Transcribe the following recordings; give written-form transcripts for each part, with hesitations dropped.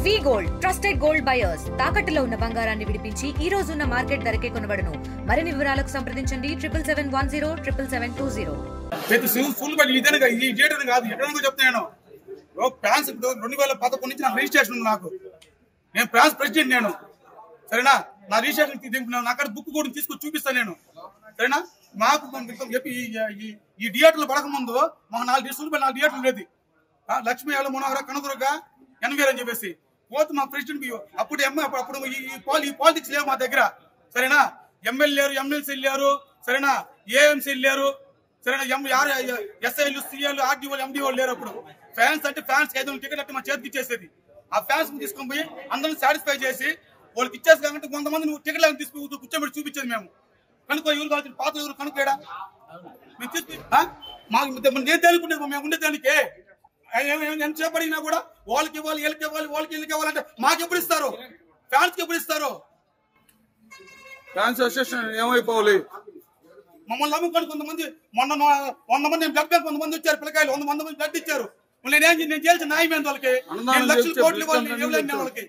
వి gold trusted gold buyers తాకట్టులో ఉన్న బంగారాన్ని విడిపించి ఈ రోజు ఉన్న మార్కెట్ ధరకే కొనబడును. మరిన్ని వివరాలకు సంప్రదించండి 7710 ఫుల్ బట్ ఇదేనా ఈ డేట్ అని కాదు ఎక్కడ చెప్తాను. ఫ్రాన్స్ 2011 నుంచి నాకు రిజిస్ట్రేషన్ ఉంది. నేను ఫ్రాన్స్ ప్రెసిడెంట్ నేను, సరేనా. నా రిజిస్ట్రేషన్ అక్కడ బుక్ కూడా తీసుకొచ్చి చూపిస్తాను నేను, సరేనా. మాకు చెప్పి ఈ థియేటర్లు పడకముందు మాకు 4 థియేటర్లు ఉండేది. లక్ష్మీ మనోహర కనదుర్గ ఎన్వీఆర్ అని చెప్పేసి పోతే మా ప్రెసిడెంట్ అప్పుడు ఈ పాలిటిక్స్ లేవు మా దగ్గర, సరేనా. ఎమ్మెల్యే లేరు, ఎమ్మెల్సీ వెళ్ళారు, సరేనా. ఏఎంసీ వెళ్ళారు, సరేనా. ఎస్ఐలు, సిఐలు, ఆర్డీఓలు, ఎండిఓలు లేరు. అప్పుడు ఫ్యాన్స్ అంటే ఫ్యాన్స్ 500 టికెట్ అంటే మా చేతికి ఇచ్చేసేది. ఆ ఫ్యాన్స్ తీసుకొని పోయి అందరిని సాటిస్ఫై చేసి వాళ్ళకి ఇచ్చేసి కాబట్టి కొంతమంది నువ్వు టికెట్ తీసుకుని కూర్చోబెట్టి చూపించేది మేము. కనుక్కో ఎవరు కాదు, పాత్ర ఎవరు కనుక్కోడా మేము తీసుకు మాకు నేను తెలుసుకుంటే మేము ఉండే దానికి ఎంతసేపు అడిగినా కూడా వాళ్ళకి ఇవ్వాలి, వీళ్ళకి ఇవ్వాలి, వాళ్ళకి వీళ్ళకి ఇవ్వాలంటే మాకు ఎప్పుడు ఇస్తారు? ఫ్యాన్స్ కి ఎప్పుడు ఇస్తారు? ఫ్యాన్స్ అసోసియేషన్ ఏమైపోవాలి? మమ్మల్ని నమ్ముకొని కొంతమంది మొన్న 100 మంది బ్లడ్ బ్యాంక్ కొంతమంది వచ్చారు, పిల్లకాయలు 100 మంది బ్లడ్ ఇచ్చారు. నేను చేయాల్సిన న్యాయం ఏంటి వాళ్ళకి? లక్షల కోట్లు ఇవ్వలేను వాళ్ళకి.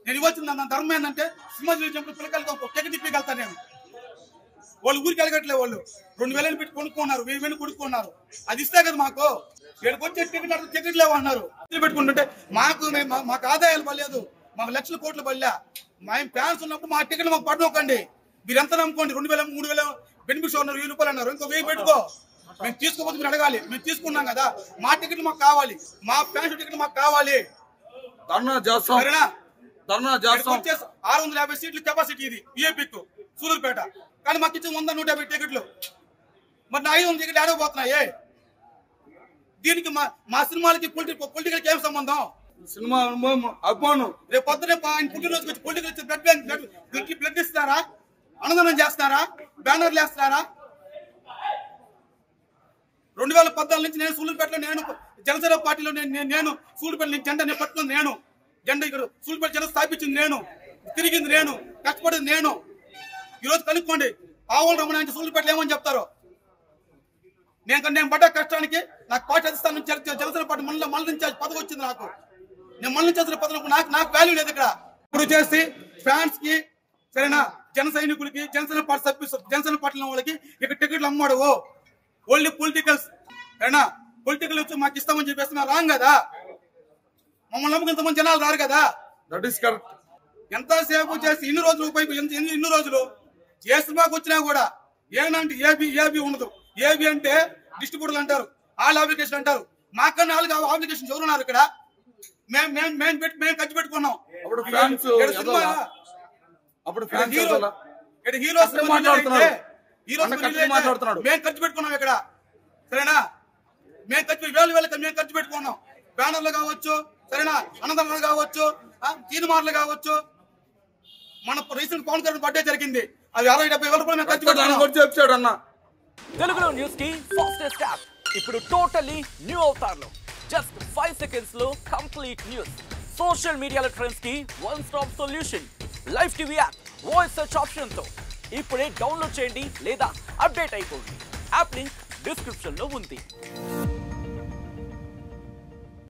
నేను ఇవ్వాల్సింది నా ధర్మం ఏంటంటే సింహాచలం చెప్పిన పిల్లకాయలకు టికెట్ ఇప్పిగలుగుతాను నేను. వాళ్ళు ఊరికి వెళ్ళగట్లే, వాళ్ళు 2000 పెట్టి కొనుక్కున్నారు, 1000 కొనుక్కున్నారు. అది ఇస్తే కదా మాకు. ఇక్కడికి వచ్చే టికెట్ లేవన్నారు. పెట్టుకుంటుంటే మాకు ఆదాయాలు పడలేదు, మాకు లక్షల కోట్లు పడలే. మేము ఫ్యాన్స్ ఉన్నప్పుడు మా టికెట్ మాకు పడనొక్కండి. మీరు ఎంత నమ్ముకోండి, 2000 3000 బెనిఫిట్స్ ఉన్నారు, 1000 రూపాయలు అన్నారు, ఇంకో 1000 పెట్టుకో. మేము తీసుకోకపోతే మీరు అడగాలి. మేము తీసుకున్నాం కదా, మా టికెట్లు మాకు కావాలి, మా ఫ్యాన్స్ టికెట్లు మాకు కావాలి. సరేనా? 650 సీట్లు కెపాసిటీ ఇది విఐపికు సూలూరుపేట. కానీ మాకు ఇచ్చిన 100 150 టికెట్లు. మరి 500 టికెట్లు ఆడకపోతున్నాయి. దీనికి మా సినిమాలకి పొలిటికల్ ఏం సంబంధం? సినిమా అభిమానం. రేపు పొద్దునే ఆయన పుట్టినరోజుకి వచ్చి పొలిటికల్ బ్లడ్ బ్యాంక్ బ్లడ్ ఇస్తున్నారా? అన్నదానం చేస్తున్నారా? బ్యానర్లు వేస్తున్నారా? 2014 నుంచి నేను సూలూరుపేటలో నేను జనసేన పార్టీలో నేను సూలూరుపేట జెండా పట్టుకుంది నేను. జెండా ఇక్కడ సూలూరుపేట జెండా స్థాపించింది నేను, తిరిగింది నేను, కష్టపడింది నేను. ఈరోజు కనుక్కోండి ఆవుల రమణ అంటే సూలూరుపేటలో ఏమని చెప్తారో. నేను పడ్డ కష్టానికి నాకు పార్టీ అధిష్టానం నుంచి జనసేన పార్టీ మళ్ళీ నుంచి పదవి వచ్చింది నాకు. నేను మళ్ళీ చేసిన పదవి నాకు వాల్యూ లేదు ఇక్కడ. ఇప్పుడు చేసి ఫ్యాన్స్ కి, సరేనా, జన సైనికులకి, జనసేన పార్టీ జనసేన పార్టీలో వాళ్ళకి ఇక్కడ టికెట్లు అమ్మాడు. ఓన్లీ పొలిటికల్స్, సరేనా. పొలిటికల్ వచ్చి మాకు ఇస్తామని చెప్పేసి రాంగ్ కదా. మమ్మల్ని నమ్మకం ఇంతమంది జనాలు రారు కదా. That is correct. ఎంతసేపు చేసి ఇన్ని రోజులు ఏ సినిమాకి వచ్చినా కూడా ఏనంటే ఏబి ఉండదు. ఏబి అంటే డిస్ట్రిబ్యూటర్లు అంటారు, ఆల్ అప్లికేషన్ అంటారు. మాకన్నా వాళ్ళకి అప్లికేషన్ ఎవరున్నారు ఇక్కడ? మేము ఖర్చు పెట్టుకున్నాం. హీరోస్ మేము ఖర్చు పెట్టుకున్నాం ఇక్కడ, సరేనా. మేము ఖర్చు పెట్టుకున్నాం. బ్యానర్లు కావచ్చు, సరేనా, అన్నదానాలు కావచ్చు, తీర్మానాలు కావచ్చు. మన రీసెంట్ పవన్ కళ్యాణ్ బర్త్డే జరిగింది, అది 60-70 వేల రూపాయలు మేము ఖర్చు పెట్టాడు అన్న. తెలుగులో న్యూస్ కి ఫాస్టెస్ట్ యాప్ ఇప్పుడు టోటలీ న్యూ అవతార్లో జస్ట్ 5 సెకండ్స్ లో కంప్లీట్ న్యూస్, సోషల్ మీడియాలో ట్రెండ్స్ కి one stop solution, live TV app, voice search option తో ఇప్పుడే డౌన్లోడ్ చేయండి లేదా అప్డేట్ అయిపోండి. యాప్ లింక్ డిస్క్రిప్షన్ లో ఉంది.